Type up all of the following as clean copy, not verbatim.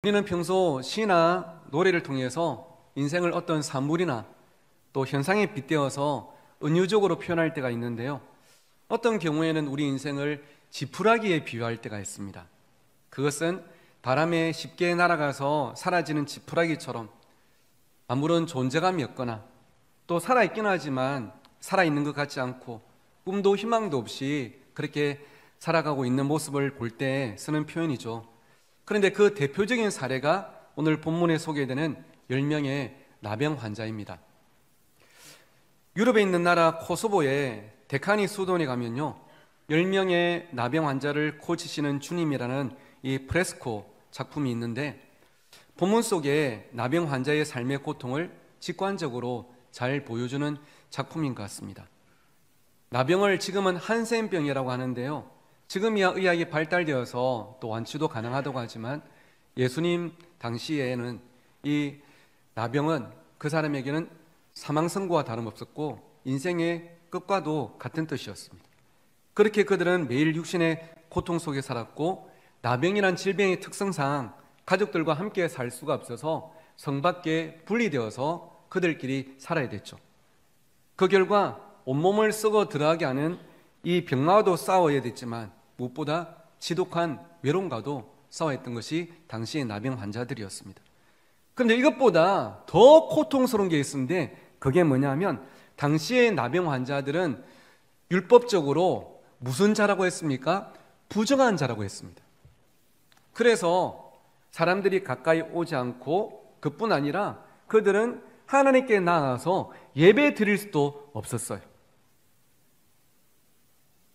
우리는 평소 시나 노래를 통해서 인생을 어떤 사물이나 또 현상에 빗대어서 은유적으로 표현할 때가 있는데요. 어떤 경우에는 우리 인생을 지푸라기에 비유할 때가 있습니다. 그것은 바람에 쉽게 날아가서 사라지는 지푸라기처럼 아무런 존재감이 없거나 또 살아있긴 하지만 살아있는 것 같지 않고 꿈도 희망도 없이 그렇게 살아가고 있는 모습을 볼 때 쓰는 표현이죠. 그런데 그 대표적인 사례가 오늘 본문에 소개되는 10명의 나병 환자입니다. 유럽에 있는 나라 코소보의 데카니 수도원에 가면요, 10명의 나병 환자를 고치시는 주님이라는 이 프레스코 작품이 있는데, 본문 속에 나병 환자의 삶의 고통을 직관적으로 잘 보여주는 작품인 것 같습니다. 나병을 지금은 한센병이라고 하는데요, 지금이야 의학이 발달되어서 또 완치도 가능하다고 하지만 예수님 당시에는 이 나병은 그 사람에게는 사망 선고와 다름없었고 인생의 끝과도 같은 뜻이었습니다. 그렇게 그들은 매일 육신의 고통 속에 살았고, 나병이란 질병의 특성상 가족들과 함께 살 수가 없어서 성 밖에 분리되어서 그들끼리 살아야 됐죠. 그 결과 온몸을 썩어 들어가게 하는 이 병마와도 싸워야 됐지만 무엇보다 지독한 외로움과도 싸워했던 것이 당시의 나병 환자들이었습니다. 그런데 이것보다 더 고통스러운 게 있었는데, 그게 뭐냐면 당시의 나병 환자들은 율법적으로 무슨 자라고 했습니까? 부정한 자라고 했습니다. 그래서 사람들이 가까이 오지 않고, 그뿐 아니라 그들은 하나님께 나아가서 예배 드릴 수도 없었어요.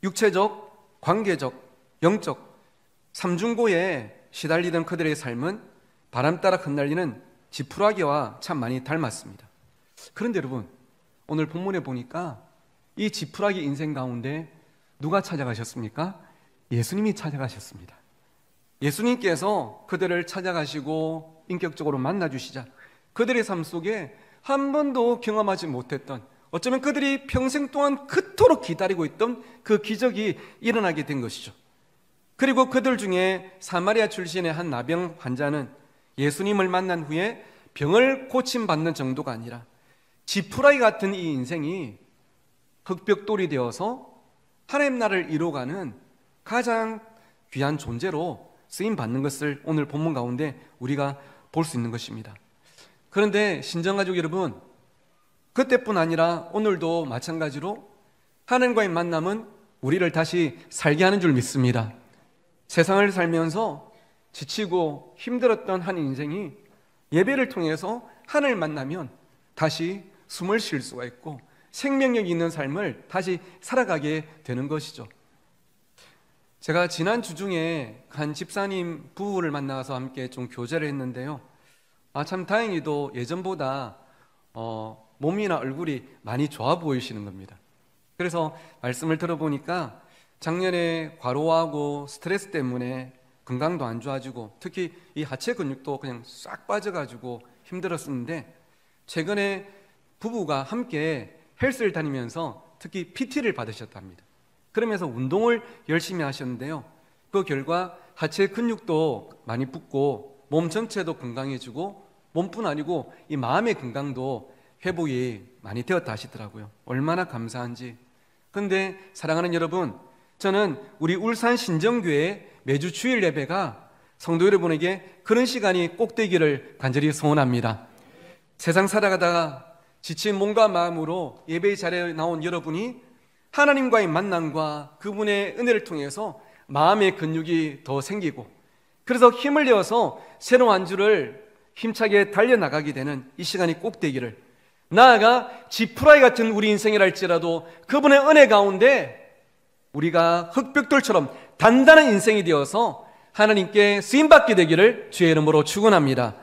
육체적, 관계적, 영적 삼중고에 시달리던 그들의 삶은 바람 따라 흩날리는 지푸라기와 참 많이 닮았습니다. 그런데 여러분, 오늘 본문에 보니까 이 지푸라기 인생 가운데 누가 찾아가셨습니까? 예수님이 찾아가셨습니다. 예수님께서 그들을 찾아가시고 인격적으로 만나주시자 그들의 삶 속에 한 번도 경험하지 못했던, 어쩌면 그들이 평생 동안 그토록 기다리고 있던 그 기적이 일어나게 된 것이죠. 그리고 그들 중에 사마리아 출신의 한 나병 환자는 예수님을 만난 후에 병을 고침받는 정도가 아니라 지푸라기 같은 이 인생이 흙벽돌이 되어서 하나님 나라를 이루어가는 가장 귀한 존재로 쓰임받는 것을 오늘 본문 가운데 우리가 볼 수 있는 것입니다. 그런데 신정가족 여러분, 그때뿐 아니라 오늘도 마찬가지로 하나님과의 만남은 우리를 다시 살게 하는 줄 믿습니다. 세상을 살면서 지치고 힘들었던 한 인생이 예배를 통해서 하나님을 만나면 다시 숨을 쉴 수가 있고 생명력 있는 삶을 다시 살아가게 되는 것이죠. 제가 지난 주 중에 한 집사님 부부를 만나서 함께 좀 교제를 했는데요, 참 다행히도 예전보다 몸이나 얼굴이 많이 좋아 보이시는 겁니다. 그래서 말씀을 들어보니까 작년에 과로하고 스트레스 때문에 건강도 안 좋아지고 특히 이 하체 근육도 그냥 싹 빠져가지고 힘들었었는데, 최근에 부부가 함께 헬스를 다니면서 특히 PT를 받으셨답니다. 그러면서 운동을 열심히 하셨는데요, 그 결과 하체 근육도 많이 붙고 몸 전체도 건강해지고 몸뿐 아니고 이 마음의 건강도 회복이 많이 되었다 하시더라고요. 얼마나 감사한지. 그런데 사랑하는 여러분, 저는 우리 울산 신정교회 매주 주일 예배가 성도 여러분에게 그런 시간이 꼭 되기를 간절히 소원합니다. 세상 살아가다가 지친 몸과 마음으로 예배 자리에 나온 여러분이 하나님과의 만남과 그분의 은혜를 통해서 마음의 근육이 더 생기고, 그래서 힘을 내어서 새로운 한 주를 힘차게 달려나가게 되는 이 시간이 꼭 되기를, 나아가 지푸라기 같은 우리 인생이랄지라도 그분의 은혜 가운데 우리가 흙벽돌처럼 단단한 인생이 되어서 하나님께 쓰임받게 되기를 주의 이름으로 축원합니다.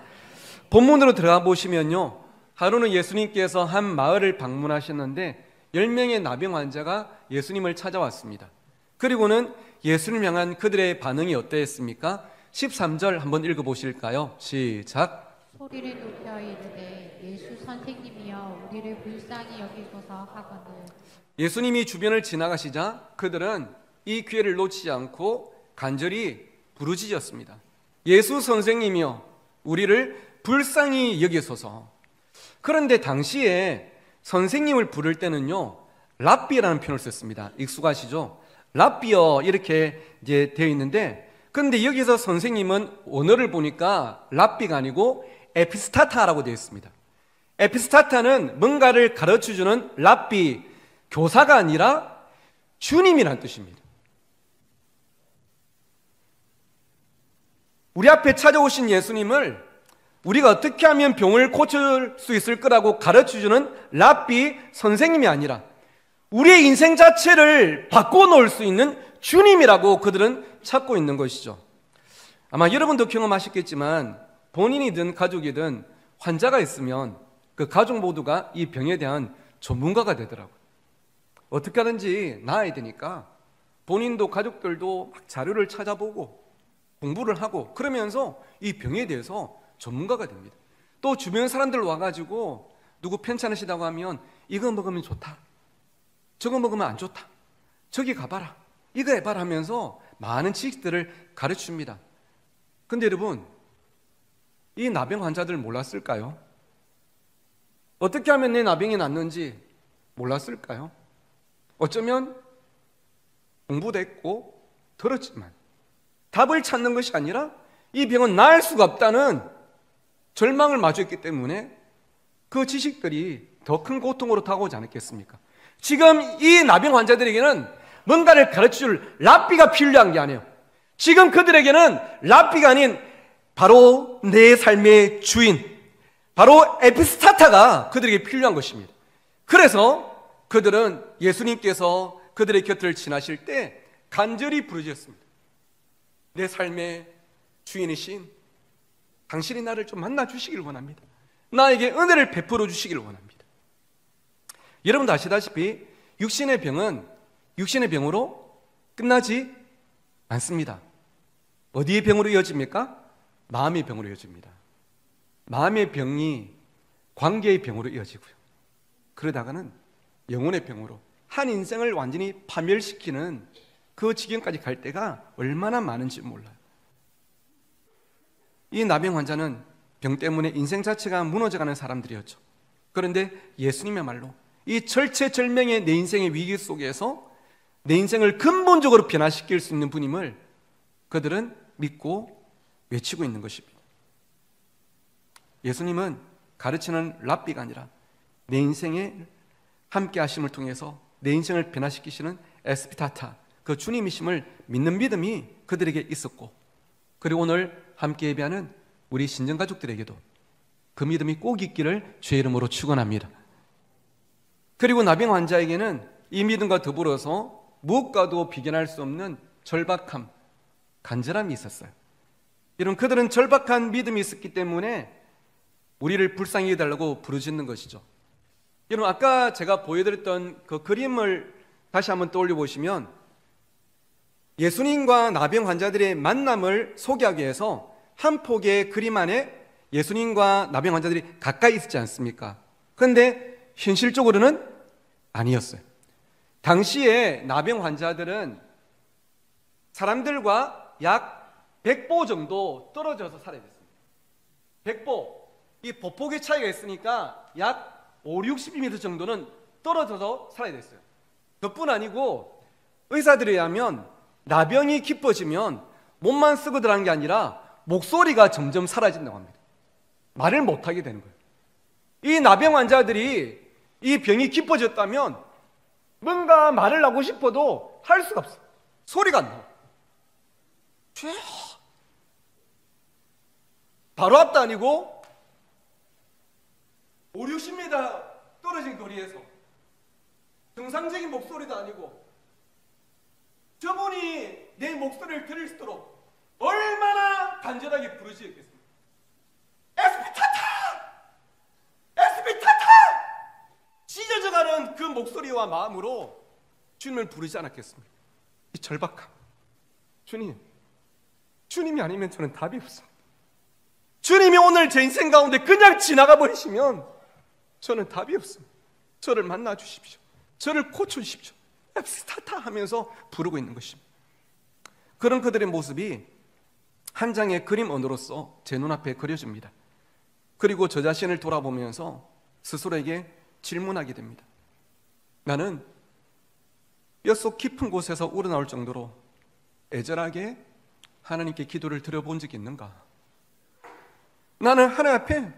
본문으로 들어가 보시면요, 하루는 예수님께서 한 마을을 방문하셨는데 10명의 나병 환자가 예수님을 찾아왔습니다. 그리고는 예수님을 향한 그들의 반응이 어떠했습니까? 13절 한번 읽어보실까요? 시작. 소리를 높여 이르되 예수 선생님이여 우리를 불쌍히 여기소서 하거늘. 예수님이 주변을 지나가시자 그들은 이 기회를 놓치지 않고 간절히 부르짖었습니다. 예수 선생님이여 우리를 불쌍히 여기소서. 그런데 당시에 선생님을 부를 때는요, 랍비라는 표현을 썼습니다. 익숙하시죠? 랍비여 이렇게 이제 되어 있는데, 근데 여기서 선생님은 언어를 보니까 랍비가 아니고 에피스타타라고 되어 있습니다. 에피스타타는 뭔가를 가르쳐주는 랍비, 교사가 아니라 주님이란 뜻입니다. 우리 앞에 찾아오신 예수님을 우리가 어떻게 하면 병을 고칠 수 있을 거라고 가르쳐주는 랍비, 선생님이 아니라 우리의 인생 자체를 바꿔놓을 수 있는 주님이라고 그들은 찾고 있는 것이죠. 아마 여러분도 경험하셨겠지만 본인이든 가족이든 환자가 있으면 그 가족 모두가 이 병에 대한 전문가가 되더라고요. 어떻게 하든지 나아야 되니까 본인도 가족들도 막 자료를 찾아보고 공부를 하고 그러면서 이 병에 대해서 전문가가 됩니다. 또 주변 사람들 와가지고 누구 편찮으시다고 하면 이거 먹으면 좋다, 저거 먹으면 안 좋다, 저기 가봐라, 이거 해봐라 하면서 많은 지식들을 가르칩니다. 근데 여러분, 이 나병 환자들 몰랐을까요? 어떻게 하면 내 나병이 낫는지 몰랐을까요? 어쩌면 공부도 했고 들었지만 답을 찾는 것이 아니라 이 병은 나을 수가 없다는 절망을 마주했기 때문에 그 지식들이 더 큰 고통으로 다가오지 않았겠습니까? 지금 이 나병 환자들에게는 뭔가를 가르쳐줄 랍비가 필요한 게 아니에요. 지금 그들에게는 랍비가 아닌 바로 내 삶의 주인, 바로 에피스타타가 그들에게 필요한 것입니다. 그래서 그들은 예수님께서 그들의 곁을 지나실 때 간절히 부르짖었습니다. 내 삶의 주인이신 당신이 나를 좀 만나 주시길 원합니다. 나에게 은혜를 베풀어 주시길 원합니다. 여러분도 아시다시피 육신의 병은 육신의 병으로 끝나지 않습니다. 어디의 병으로 이어집니까? 마음의 병으로 이어집니다. 마음의 병이 관계의 병으로 이어지고요. 그러다가는 영혼의 병으로 한 인생을 완전히 파멸시키는 그 지경까지 갈 때가 얼마나 많은지 몰라요. 이 나병 환자는 병 때문에 인생 자체가 무너져가는 사람들이었죠. 그런데 예수님이야말로 이 절체절명의 내 인생의 위기 속에서 내 인생을 근본적으로 변화시킬 수 있는 분임을 그들은 믿고 외치고 있는 것입니다. 예수님은 가르치는 랍비가 아니라 내 인생에 함께 하심을 통해서 내 인생을 변화시키시는 에스피타타, 그 주님이심을 믿는 믿음이 그들에게 있었고, 그리고 오늘 함께 예배하는 우리 신정가족들에게도 그 믿음이 꼭 있기를 주의 이름으로 축원합니다. 그리고 나병 환자에게는 이 믿음과 더불어서 무엇과도 비견할 수 없는 절박함, 간절함이 있었어요. 이런 그들은 절박한 믿음이 있었기 때문에 우리를 불쌍히 해달라고 부르짖는 것이죠. 여러분, 아까 제가 보여드렸던 그 그림을 다시 한번 떠올려 보시면 예수님과 나병 환자들의 만남을 소개하기 위해서 한 폭의 그림 안에 예수님과 나병 환자들이 가까이 있지 않습니까? 그런데 현실적으로는 아니었어요. 당시에 나병 환자들은 사람들과 약 100보 정도 떨어져서 살아야 됐습니다. 100보, 이 보폭의 차이가 있으니까 약 5, 60m 정도는 떨어져서 살아야 됐어요. 그뿐 아니고 의사들에 의하면 나병이 깊어지면 몸만 쓰고 들어가는 게 아니라 목소리가 점점 사라진다고 합니다. 말을 못하게 되는 거예요. 이 나병 환자들이 이 병이 깊어졌다면 뭔가 말을 하고 싶어도 할 수가 없어요. 소리가 안 나와요. 바로 앞도 아니고 5, 60m 떨어진 거리에서 정상적인 목소리도 아니고 저분이 내 목소리를 들을 수 있도록 얼마나 간절하게 부르짖었겠습니까? 에스피타타! 에스피타타! 찢어져가는 그 목소리와 마음으로 주님을 부르지 않았겠습니까? 이 절박함. 주님이 아니면 저는 답이 없습니다. 주님이 오늘 제 인생 가운데 그냥 지나가 버리시면 저는 답이 없습니다. 저를 만나 주십시오. 저를 고쳐 주십시오. 에스피타타 하면서 부르고 있는 것입니다. 그런 그들의 모습이 한 장의 그림 언어로서 제 눈앞에 그려집니다. 그리고 저 자신을 돌아보면서 스스로에게 질문하게 됩니다. 나는 뼛속 깊은 곳에서 우러나올 정도로 애절하게 하나님께 기도를 드려본 적이 있는가? 나는 하나님 앞에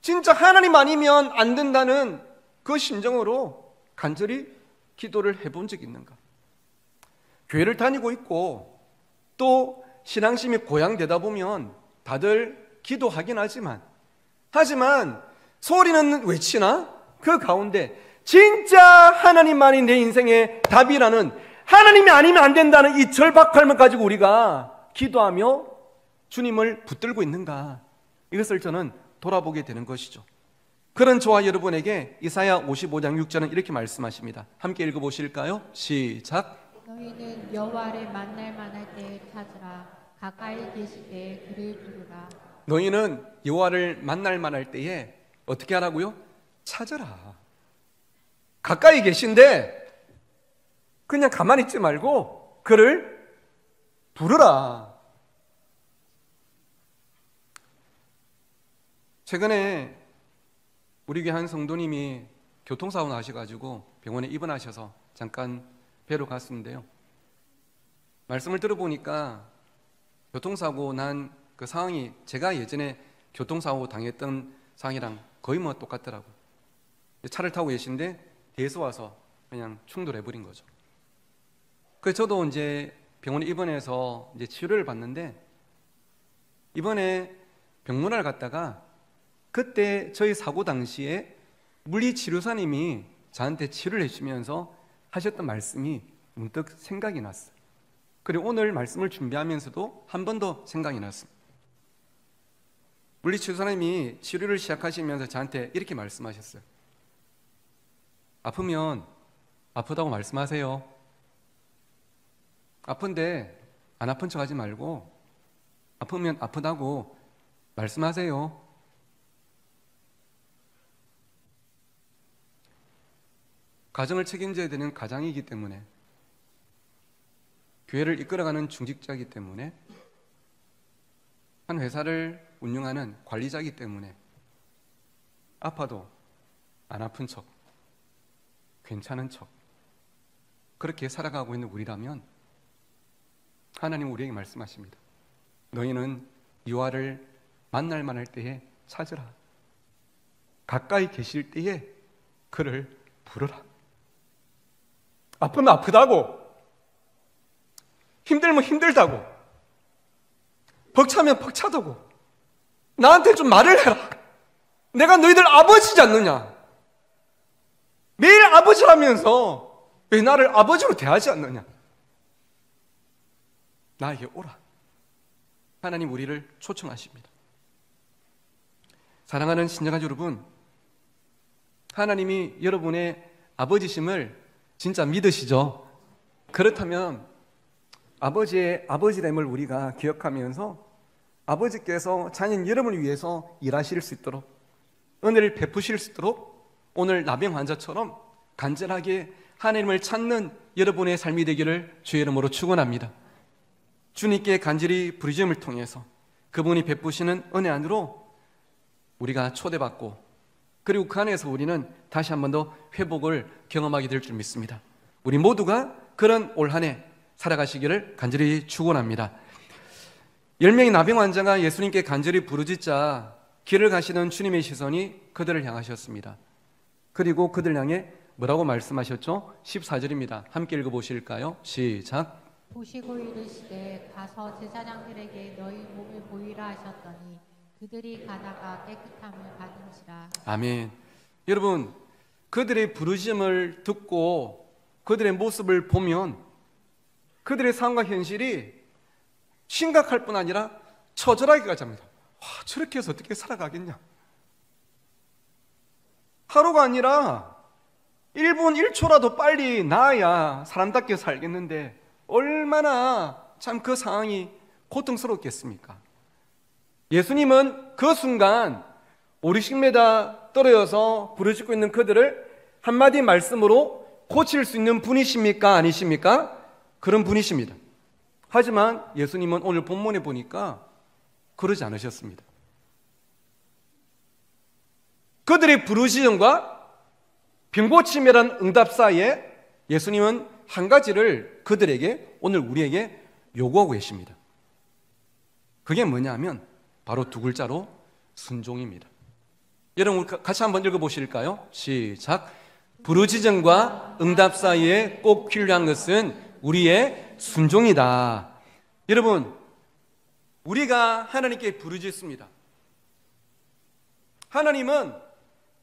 진짜 하나님 아니면 안 된다는 그 심정으로 간절히 기도를 해본 적이 있는가? 교회를 다니고 있고 또 신앙심이 고양되다 보면 다들 기도하긴 하지만 소리는 외치나 그 가운데 진짜 하나님만이 내 인생의 답이라는, 하나님이 아니면 안 된다는 이 절박함을 가지고 우리가 기도하며 주님을 붙들고 있는가, 이것을 저는 돌아보게 되는 것이죠. 그런 저와 여러분에게 이사야 55장 6절은 이렇게 말씀하십니다. 함께 읽어보실까요? 시작. 너희는 여호와를 만날 만할 때에 찾으라. 가까이 계실 때에 그를 부르라. 너희는 여호와를 만날 만할 때에 어떻게 하라고요? 찾으라. 가까이 계신데 그냥 가만히 있지 말고 그를 부르라. 최근에 우리 교회 한 성도님이 교통사고 나셔가지고 병원에 입원하셔서 잠깐 뵈러 갔었는데요. 말씀을 들어보니까 교통사고 난 그 상황이 제가 예전에 교통사고 당했던 상황이랑 거의 뭐 똑같더라고요. 차를 타고 계신데 뒤에서 와서 그냥 충돌해버린 거죠. 그래서 저도 이제 병원에 입원해서 이제 치료를 받는데, 이번에 병문안을 갔다가 그때 저희 사고 당시에 물리치료사님이 저한테 치료를 해주시면서 하셨던 말씀이 문득 생각이 났어요. 그리고 오늘 말씀을 준비하면서도 한 번 더 생각이 났습니다. 물리치료사님이 치료를 시작하시면서 저한테 이렇게 말씀하셨어요. 아프면 아프다고 말씀하세요. 아픈데 안 아픈 척 하지 말고 아프면 아프다고 말씀하세요. 가정을 책임져야 되는 가장이기 때문에, 교회를 이끌어가는 중직자이기 때문에, 한 회사를 운영하는 관리자이기 때문에 아파도 안 아픈 척, 괜찮은 척 그렇게 살아가고 있는 우리라면 하나님 우리에게 말씀하십니다. 너희는 여호와를 만날 만할 때에 찾으라. 가까이 계실 때에 그를 부르라. 아프면 아프다고, 힘들면 힘들다고, 벅차면 벅차다고 나한테 좀 말을 해라. 내가 너희들 아버지지 않느냐? 매일 아버지라면서 왜 나를 아버지로 대하지 않느냐? 나에게 오라. 하나님 우리를 초청하십니다. 사랑하는 신자가족 여러분, 하나님이 여러분의 아버지심을 진짜 믿으시죠? 그렇다면 아버지의 아버지됨을 우리가 기억하면서 아버지께서 자녀 여러분을 위해서 일하실 수 있도록, 은혜를 베푸실 수 있도록 오늘 나병 환자처럼 간절하게 하나님을 찾는 여러분의 삶이 되기를 주의 이름으로 축원합니다. 주님께 간절히 부르짖음을 통해서 그분이 베푸시는 은혜 안으로 우리가 초대받고, 그리고 그 안에서 우리는 다시 한 번 더 회복을 경험하게 될 줄 믿습니다. 우리 모두가 그런 올 한 해 살아가시기를 간절히 축원합니다. 10명의 나병 환자가 예수님께 간절히 부르짖자 길을 가시던 주님의 시선이 그들을 향하셨습니다. 그리고 그들 향해 뭐라고 말씀하셨죠? 14절입니다. 함께 읽어보실까요? 시작. 보시고 이르시되 가서 제사장들에게 너희 몸을 보이라 하셨더니 그들이 가다가 깨끗함을 받은지라. 아멘. 여러분, 그들의 부르심을 듣고 그들의 모습을 보면 그들의 상황과 현실이 심각할 뿐 아니라 처절하기까지 합니다. 와, 저렇게 해서 어떻게 살아가겠냐? 하루가 아니라 1분 1초라도 빨리 나아야 사람답게 살겠는데 얼마나 참 그 상황이 고통스럽겠습니까? 예수님은 그 순간 50m 떨어져서 부르짖고 있는 그들을 한마디 말씀으로 고칠 수 있는 분이십니까? 아니십니까? 그런 분이십니다. 하지만 예수님은 오늘 본문에 보니까 그러지 않으셨습니다. 그들의 부르짖음과 병고침이라는 응답 사이에 예수님은 한 가지를 그들에게, 오늘 우리에게 요구하고 계십니다. 그게 뭐냐면 바로 두 글자로 순종입니다. 여러분 같이 한번 읽어보실까요? 시작. 부르짖음과 응답 사이에 꼭 필요한 것은 우리의 순종이다. 여러분, 우리가 하나님께 부르짖습니다. 하나님은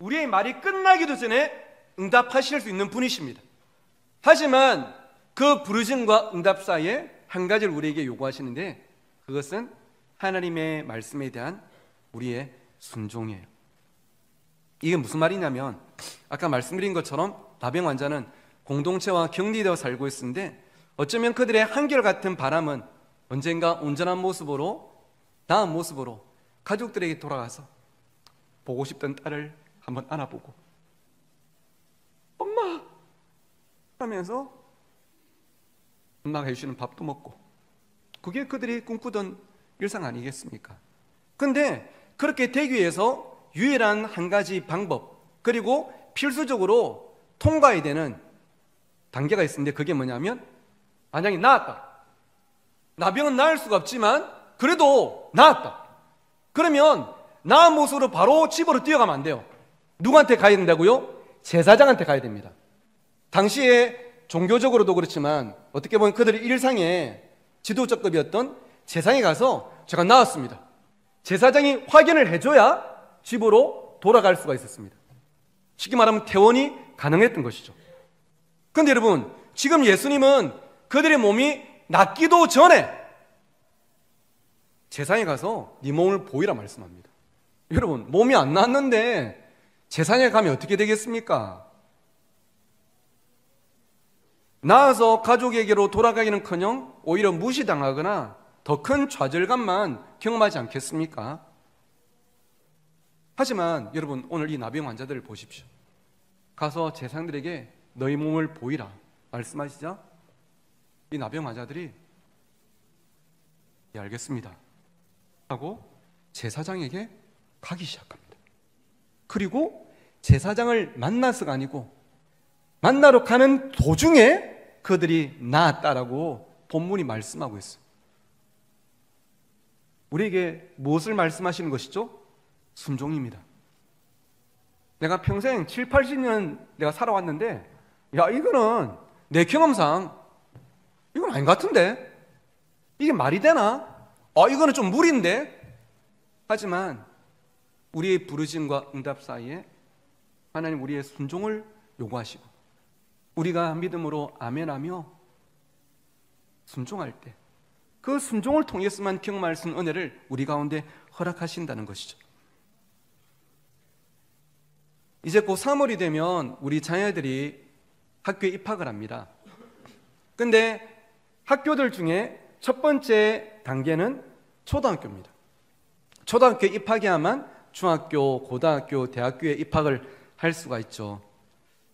우리의 말이 끝나기도 전에 응답하실 수 있는 분이십니다. 하지만 그 부르짖음과 응답 사이에 한 가지를 우리에게 요구하시는데, 그것은 하나님의 말씀에 대한 우리의 순종이에요. 이게 무슨 말이냐면, 아까 말씀드린 것처럼 나병 환자는 공동체와 격리되어 살고 있었는데, 어쩌면 그들의 한결같은 바람은 언젠가 온전한 모습으로, 나은 모습으로 가족들에게 돌아가서 보고 싶던 딸을 한번 안아보고 엄마 하면서 엄마가 해주시는 밥도 먹고, 그게 그들이 꿈꾸던 일상 아니겠습니까? 근데 그렇게 되기 위해서 유일한 한 가지 방법, 그리고 필수적으로 통과해야 되는 단계가 있었는데, 그게 뭐냐면, 만약에 나았다, 나병은 나을 수가 없지만 그래도 나았다, 그러면 나은 모습으로 바로 집으로 뛰어가면 안 돼요. 누구한테 가야 된다고요? 제사장한테 가야 됩니다. 당시에 종교적으로도 그렇지만 어떻게 보면 그들의 일상의 지도자급이었던 제사장에 가서 제가 나았습니다, 제사장이 확인을 해줘야 집으로 돌아갈 수가 있었습니다. 쉽게 말하면 퇴원이 가능했던 것이죠. 그런데 여러분, 지금 예수님은 그들의 몸이 낫기도 전에 제사장에 가서 네 몸을 보이라 말씀합니다. 여러분, 몸이 안 낫는데 제사장에 가면 어떻게 되겠습니까? 나아서 가족에게로 돌아가기는커녕 오히려 무시당하거나 더 큰 좌절감만 경험하지 않겠습니까? 하지만 여러분, 오늘 이 나병 환자들을 보십시오. 가서 제사장들에게 너희 몸을 보이라 말씀하시자 이 나병 환자들이 예, 알겠습니다 하고 제사장에게 가기 시작합니다. 그리고 제사장을 만나서가 아니고 만나러 가는 도중에 그들이 나았다라고 본문이 말씀하고 있어요. 우리에게 무엇을 말씀하시는 것이죠? 순종입니다. 내가 평생 7, 80년 내가 살아왔는데, 야, 이거는 내 경험상 이건 아닌 것 같은데, 이게 말이 되나? 이거는 좀 무리인데. 하지만 우리의 부르심과 응답 사이에 하나님 우리의 순종을 요구하시고, 우리가 믿음으로 아멘하며 순종할 때 그 순종을 통해서만 경험할 수 있는 은혜를 우리 가운데 허락하신다는 것이죠. 이제 곧 3월이 되면 우리 자녀들이 학교에 입학을 합니다. 근데 학교들 중에 첫 번째 단계는 초등학교입니다. 초등학교에 입학해야만 중학교, 고등학교, 대학교에 입학을 할 수가 있죠.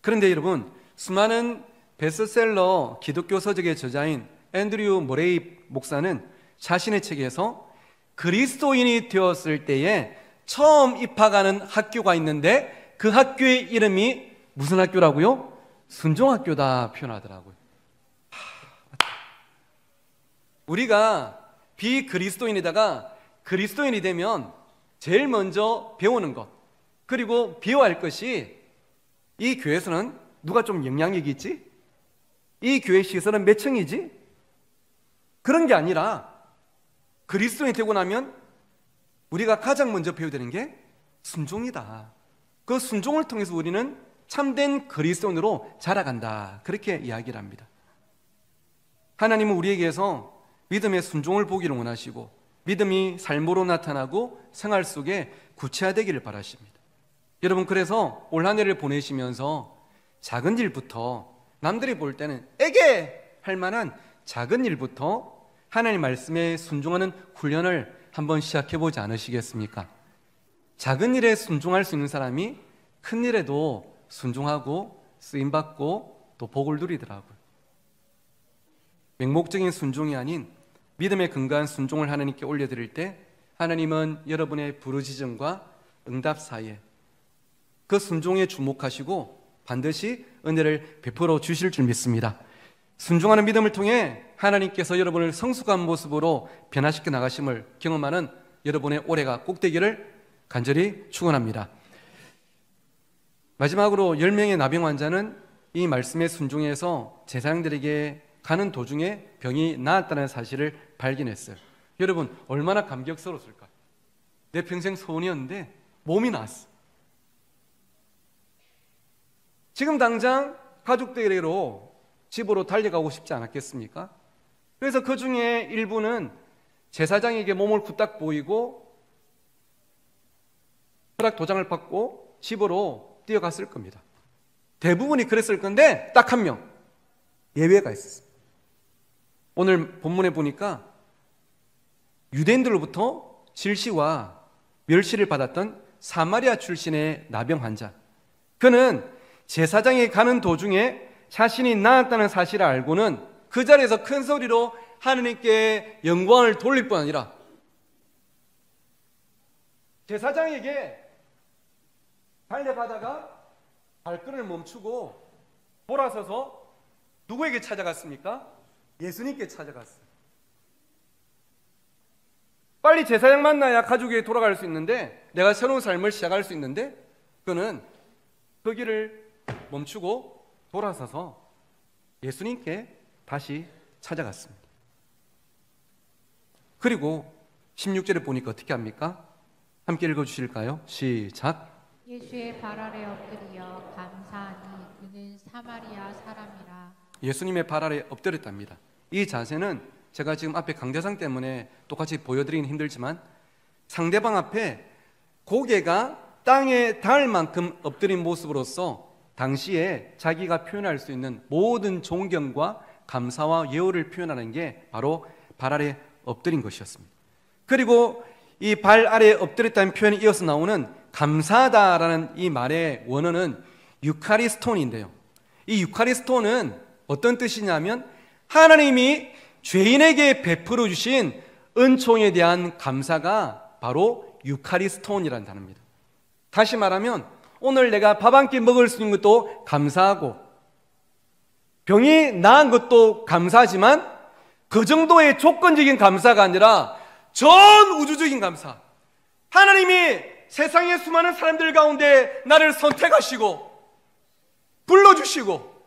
그런데 여러분, 수많은 베스트셀러 기독교 서적의 저자인 앤드류 모레이 목사는 자신의 책에서 그리스도인이 되었을 때에 처음 입학하는 학교가 있는데 그 학교의 이름이 무슨 학교라고요? 순종학교다 표현하더라고요. 우리가 비그리스도인에다가 그리스도인이 되면 제일 먼저 배우는 것, 그리고 배워야 할 것이, 이 교회에서는 누가 좀 영향력이 있지? 이 교회 시설은 몇 층이지? 그런 게 아니라 그리스도인이 되고 나면 우리가 가장 먼저 배워야 되는 게 순종이다. 그 순종을 통해서 우리는 참된 그리스도인으로 자라간다, 그렇게 이야기를 합니다. 하나님은 우리에게서 믿음의 순종을 보기를 원하시고, 믿음이 삶으로 나타나고 생활 속에 구체화되기를 바라십니다. 여러분, 그래서 올 한 해를 보내시면서 작은 일부터, 남들이 볼 때는 에게 할 만한 작은 일부터 하나님 말씀에 순종하는 훈련을 한번 시작해보지 않으시겠습니까? 작은 일에 순종할 수 있는 사람이 큰 일에도 순종하고 쓰임받고 또 복을 누리더라고요. 맹목적인 순종이 아닌 믿음에 근거한 순종을 하나님께 올려드릴 때 하나님은 여러분의 부르짖음과 응답 사이에 그 순종에 주목하시고 반드시 은혜를 베풀어 주실 줄 믿습니다. 순종하는 믿음을 통해 하나님께서 여러분을 성숙한 모습으로 변화시켜 나가심을 경험하는 여러분의 올해가 꼭 되기를 간절히 축원합니다. 마지막으로 10명의 나병 환자는 이 말씀에 순종해서 제사장들에게 가는 도중에 병이 나았다는 사실을 발견했어요. 여러분 얼마나 감격스러웠을까요? 내 평생 소원이었는데 몸이 나았어. 지금 당장 가족들에게로 집으로 달려가고 싶지 않았겠습니까? 그래서 그 중에 일부는 제사장에게 몸을 후딱 보이고 허락 도장을 받고 집으로 뛰어갔을 겁니다. 대부분이 그랬을 건데 딱 한 명 예외가 있었어요. 오늘 본문에 보니까 유대인들로부터 질시와 멸시를 받았던 사마리아 출신의 나병 환자, 그는 제사장에 가는 도중에 자신이 나았다는 사실을 알고는 그 자리에서 큰 소리로 하느님께 영광을 돌릴 뿐 아니라 제사장에게 달려가다가 발걸음을 멈추고 돌아서서 누구에게 찾아갔습니까? 예수님께 찾아갔어요. 빨리 제사장 만나야 가족에게 돌아갈 수 있는데, 내가 새로운 삶을 시작할 수 있는데, 그는 그 길을 멈추고 돌아서서 예수님께 다시 찾아갔습니다. 그리고 16절에 보니까 어떻게 합니까? 함께 읽어주실까요? 시작. 예수의 발 아래 엎드려 감사하니 그는 사마리아 사람이라. 예수님의 발 아래 엎드렸답니다. 이 자세는 제가 지금 앞에 강대상 때문에 똑같이 보여드리긴 힘들지만 상대방 앞에 고개가 땅에 닿을 만큼 엎드린 모습으로서 당시에 자기가 표현할 수 있는 모든 존경과 감사와 예우를 표현하는 게 바로 발 아래 엎드린 것이었습니다. 그리고 이 발 아래 엎드렸다는 표현이 이어서 나오는 감사하다라는 이 말의 원어는 유카리스톤인데요, 이 유카리스톤은 어떤 뜻이냐면 하나님이 죄인에게 베풀어 주신 은총에 대한 감사가 바로 유카리스톤이라는 단어입니다. 다시 말하면 오늘 내가 밥 한 끼 먹을 수 있는 것도 감사하고 병이 나은 것도 감사하지만 그 정도의 조건적인 감사가 아니라 전 우주적인 감사, 하나님이 세상의 수많은 사람들 가운데 나를 선택하시고 불러주시고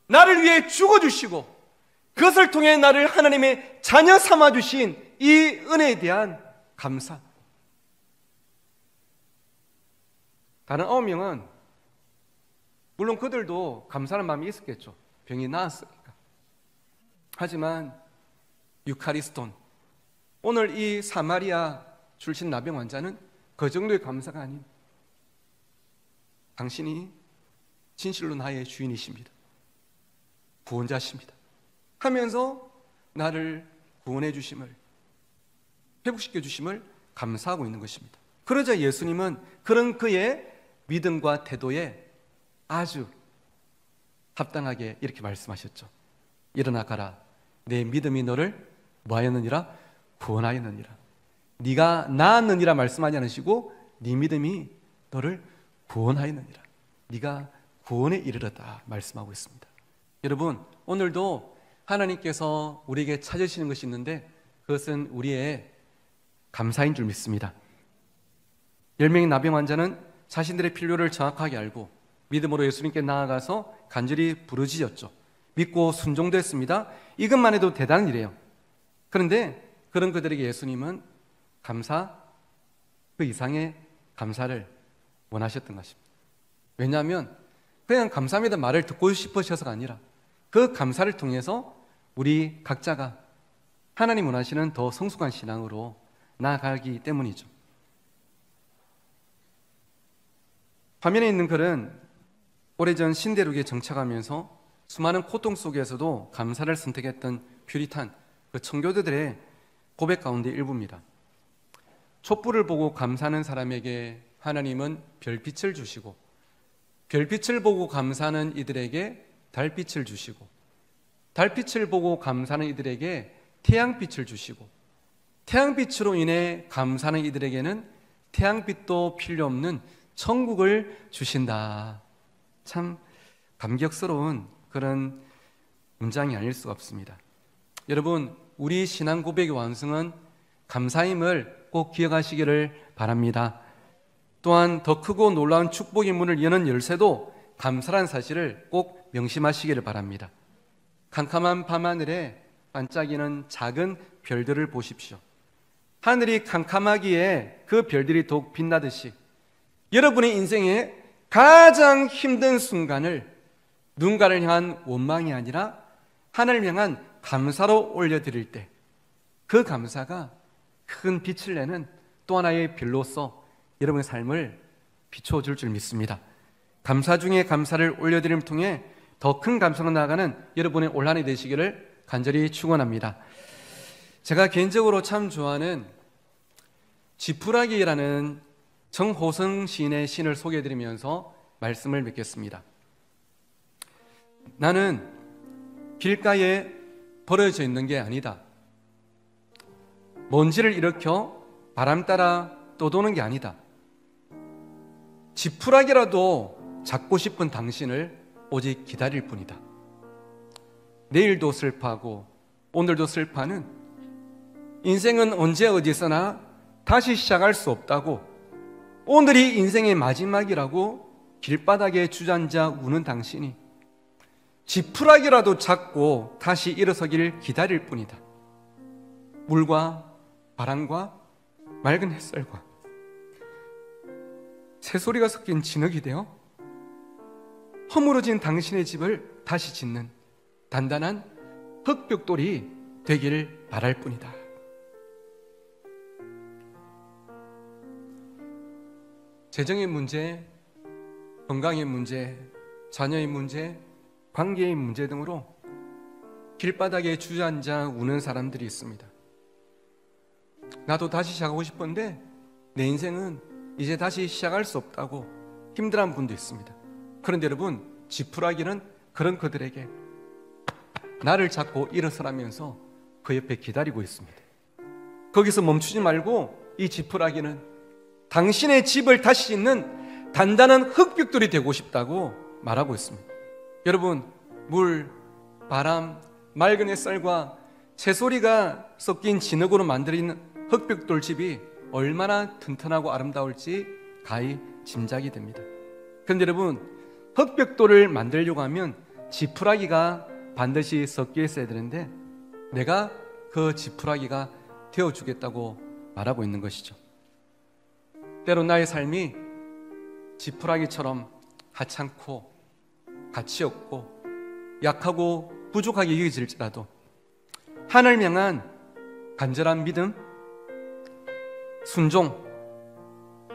나를 위해 죽어주시고 그것을 통해 나를 하나님의 자녀 삼아주신 이 은혜에 대한 감사. 다른 9명은 물론 그들도 감사하는 마음이 있었겠죠. 병이 나았으니까. 하지만 유카리스톤, 오늘 이 사마리아 출신 나병 환자는 그 정도의 감사가 아닌 당신이 진실로 나의 주인이십니다, 구원자십니다 하면서 나를 구원해 주심을, 회복시켜 주심을 감사하고 있는 것입니다. 그러자 예수님은 그런 그의 믿음과 태도에 아주 합당하게 이렇게 말씀하셨죠. 일어나 가라, 내 믿음이 너를 뭐하였느니라? 구원하였느니라. 네가 나았느니라 말씀하지 않으시고 네 믿음이 너를 구원하였느니라, 네가 구원에 이르렀다 말씀하고 있습니다. 여러분, 오늘도 하나님께서 우리에게 찾으시는 것이 있는데 그것은 우리의 감사인 줄 믿습니다. 10명의 나병 환자는 자신들의 필요를 정확하게 알고 믿음으로 예수님께 나아가서 간절히 부르짖었죠. 믿고 순종됐습니다. 이것만 해도 대단한 일이에요. 그런데 그런 그들에게 예수님은 감사, 그 이상의 감사를 원하셨던 것입니다. 왜냐하면 그냥 감사합니다 말을 듣고 싶으셔서가 아니라 그 감사를 통해서 우리 각자가 하나님 원하시는 더 성숙한 신앙으로 나아가기 때문이죠. 화면에 있는 글은 오래전 신대륙에 정착하면서 수많은 고통 속에서도 감사를 선택했던 퓨리탄 그 청교도들의 고백 가운데 일부입니다. 촛불을 보고 감사하는 사람에게 하나님은 별빛을 주시고 별빛을 보고 감사하는 이들에게 달빛을 주시고 달빛을 보고 감사하는 이들에게 태양빛을 주시고 태양빛으로 인해 감사하는 이들에게는 태양빛도 필요 없는 천국을 주신다. 참 감격스러운 그런 문장이 아닐 수가 없습니다. 여러분, 우리 신앙 고백의 완성은 감사임을 꼭 기억하시기를 바랍니다. 또한 더 크고 놀라운 축복의 문을 여는 열쇠도 감사란 사실을 꼭 명심하시기를 바랍니다. 캄캄한 밤하늘에 반짝이는 작은 별들을 보십시오. 하늘이 캄캄하기에 그 별들이 더욱 빛나듯이 여러분의 인생에 가장 힘든 순간을 누군가를 향한 원망이 아니라 하나님을 향한 감사로 올려드릴 때 그 감사가 큰 빛을 내는 또 하나의 별로서 여러분의 삶을 비춰줄 줄 믿습니다. 감사 중에 감사를 올려드림을 통해 더 큰 감사로 나아가는 여러분의 올 한 해 되시기를 간절히 축원합니다. 제가 개인적으로 참 좋아하는 지푸라기라는 정호성 시인의 시를 소개해드리면서 말씀을 맺겠습니다. 나는 길가에 버려져 있는 게 아니다. 먼지를 일으켜 바람 따라 떠도는 게 아니다. 지푸라기라도 잡고 싶은 당신을 오직 기다릴 뿐이다. 내일도 슬퍼하고 오늘도 슬퍼하는 인생은 언제 어디서나 다시 시작할 수 없다고, 오늘이 인생의 마지막이라고 길바닥에 주저앉아 우는 당신이 지푸라기라도 잡고 다시 일어서기를 기다릴 뿐이다. 물과 바람과 맑은 햇살과 새소리가 섞인 진흙이 되어 허물어진 당신의 집을 다시 짓는 단단한 흙벽돌이 되기를 바랄 뿐이다. 재정의 문제, 건강의 문제, 자녀의 문제, 관계의 문제 등으로 길바닥에 주저앉아 우는 사람들이 있습니다. 나도 다시 시작하고 싶은데 내 인생은 이제 다시 시작할 수 없다고 힘들어하는 분도 있습니다. 그런데 여러분, 지푸라기는 그런 그들에게 나를 잡고 일어서라면서 그 옆에 기다리고 있습니다. 거기서 멈추지 말고 이 지푸라기는 당신의 집을 다시 짓는 단단한 흙벽돌이 되고 싶다고 말하고 있습니다. 여러분, 물, 바람, 맑은 햇살과 새소리가 섞인 진흙으로 만들어진 흙벽돌 집이 얼마나 튼튼하고 아름다울지 가히 짐작이 됩니다. 그런데 여러분, 흙벽돌을 만들려고 하면 지푸라기가 반드시 섞여 있어야 되는데 내가 그 지푸라기가 되어주겠다고 말하고 있는 것이죠. 때로 나의 삶이 지푸라기처럼 하찮고 가치 없고 약하고 부족하게 여겨질지라도 하나님을 향한 간절한 믿음, 순종,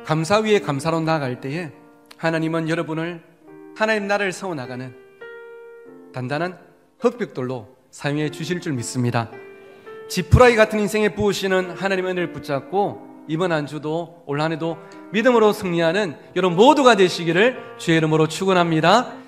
감사 위에 감사로 나아갈 때에 하나님은 여러분을 하나님 나라를 세워나가는 단단한 흙벽돌로 사용해 주실 줄 믿습니다. 지푸라기 같은 인생에 부으시는 하나님의 은혜를 붙잡고 이번 한 주도 올 한 해도 믿음으로 승리하는 여러분 모두가 되시기를 주의 이름으로 축원합니다.